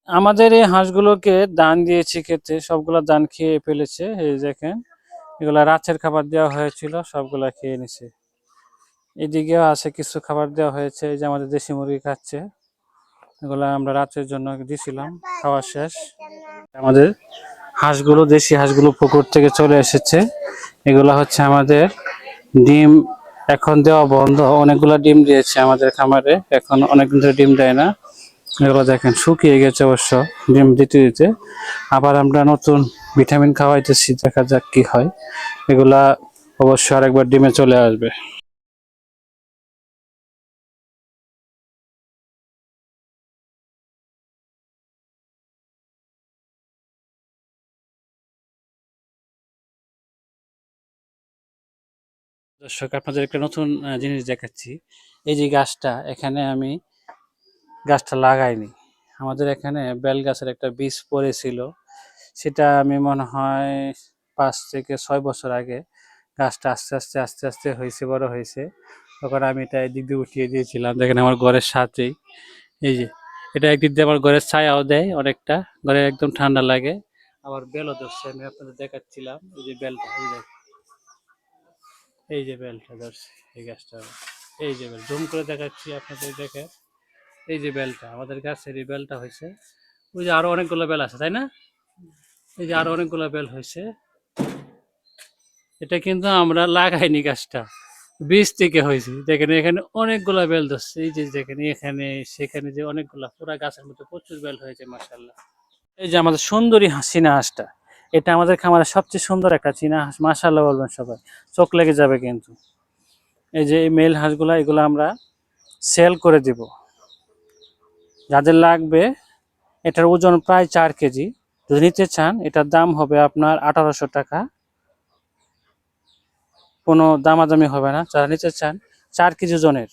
আমাদের এই হাঁসগুলোকে দান দিয়েছি খেতে, সবগুলা দান খেয়ে ফেলেছে। এই দেখেন, এগুলা রাতের খাবার দেওয়া হয়েছিল, সবগুলা খেয়ে নিছে। এদিকেও আছে কিছু খাবার দেওয়া হয়েছে, এই যে আমাদের দেশি মুরগি খাচ্ছে। এগুলা আমরা রাতের জন্য দিছিলাম, খাওয়া শেষ। আমাদের হাঁসগুলো, দেশি হাঁসগুলো পুকুর থেকে চলে এসেছে। এগুলা হচ্ছে আমাদের ডিম এখন দেওয়া বন্ধ। অনেকগুলা ডিম দিয়েছে আমাদের খামারে, এখন অনেকদিন ধরে ডিম দেয় না। এগুলো দেখেন শুকিয়ে গেছে অবশ্য ডিম দিতে দিতে। আবার আমরা নতুন ভিটামিন খাওয়াইতেছি, দেখা যাক কি হয়। এগুলা অবশ্যই আরেকবার ডিমে চলে আসবে। দর্শক, আপনাদের একটা নতুন জিনিস দেখাচ্ছি। এই যে গাছটা, এখানে আমি গাছটা লাগাইনি। আমাদের এখানে বেল গাছের একটা বীজ পড়েছিল, সেটা আমি মনে হয় 5 থেকে 6 বছর আগে গাছটা আস্তে আস্তে আস্তে আস্তে হয়েছে, বড় হয়েছে। তখন আমি এটা এদিক দিয়ে উঠিয়ে দিয়েছিলাম। দেখেন আমার ঘরের সাথেই, এই যে এটা একদিক দিয়ে আমার ঘরের ছায়াও দেয় অনেকটা, ঘরে একদম ঠান্ডা লাগে। আবার বেলও ধরছে, আমি আপনাদের দেখাচ্ছিলাম। এই যে বেলটা, এই যে এই যে বেলটা ধরছে এই গাছটা, এই যে বেল জুম করে দেখাচ্ছি আপনাদের, দেখে এই যে বেলটা আমাদের গাছের এই বেলটা হয়েছে। ওই যে আরো অনেকগুলো বেল আছে, তাই না? এই যে আরো অনেকগুলো বেল হয়েছে। এটা কিন্তু আমরা লাগাইনি, গাছটা বীজ থেকে হয়েছে। দেখেন এখানে অনেকগুলা বেল ধরছে, এই যে দেখেন এখানে সেখানে যে অনেকগুলা, পুরা গাছের মধ্যে প্রচুর বেল হয়েছে মাশাআল্লাহ। এই যে আমাদের সুন্দরী চীনা হাঁসটা, এটা আমাদের খামারের সবচেয়ে সুন্দর একটা চীনা হাঁস, মাশাআল্লাহ বলবেন সবাই, চোখ লেগে যাবে কিন্তু। এই যে এই মেল হাঁসগুলা, এগুলো আমরা সেল করে দিব যাদের লাগবে। এটার ওজন প্রায় 4 কেজি। যদি নিতে চান, এটার দাম হবে আপনার 1800 টাকা। কোনো দামাদামি হবে না যারা নিতে চান। 4 কেজি ওজনের।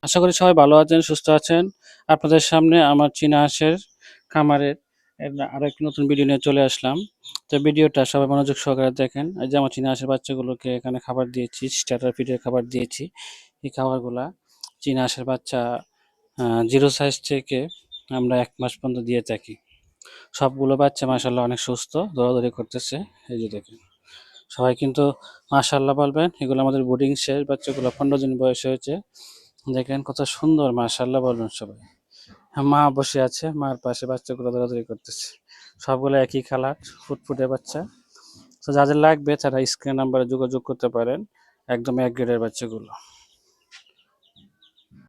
আশা করি সবাই ভালো আছেন, সুস্থ আছেন। আপনাদের সামনে আমার চীনা হাঁসের খামারের আরো একটি নতুন ভিডিও নিয়ে চলে আসলাম। তো ভিডিওটা সবাই মনোযোগ সহকারে দেখেন। এই যে আমার চীনা হাঁসের বাচ্চাগুলোকে এখানে খাবার দিয়েছি, স্টার্টার ফিডের খাবার দিয়েছি। এই খাবারগুলা চীনা হাঁসের বাচ্চা 0 সাইজ থেকে আমরা 1 মাস পর্যন্ত দিয়ে থাকি। সবগুলো বাচ্চা মাশাআল্লাহ অনেক সুস্থ, দৌড়াদৌড়ি করতেছে। এই যে দেখেন, সবাই কিন্তু মাশাআল্লাহ বলবেন। এগুলো আমাদের বোর্ডিং শেষ, বাচ্চাগুলো 15 দিন বয়স হয়েছে। দেখেন কত সুন্দর, মাশাআল্লাহ বলবেন সবাই। মা বসে আছে, মার পাশে বাচ্চাগুলো দৌড়াদৌড়ি করতেছে। সবগুলো একই কালার, ফুটফুটে বাচ্চা। তো যাদের লাগবে তারা স্ক্রিন নাম্বারে যোগাযোগ করতে পারেন। একদম এক গ্রেডের বাচ্চাগুলো।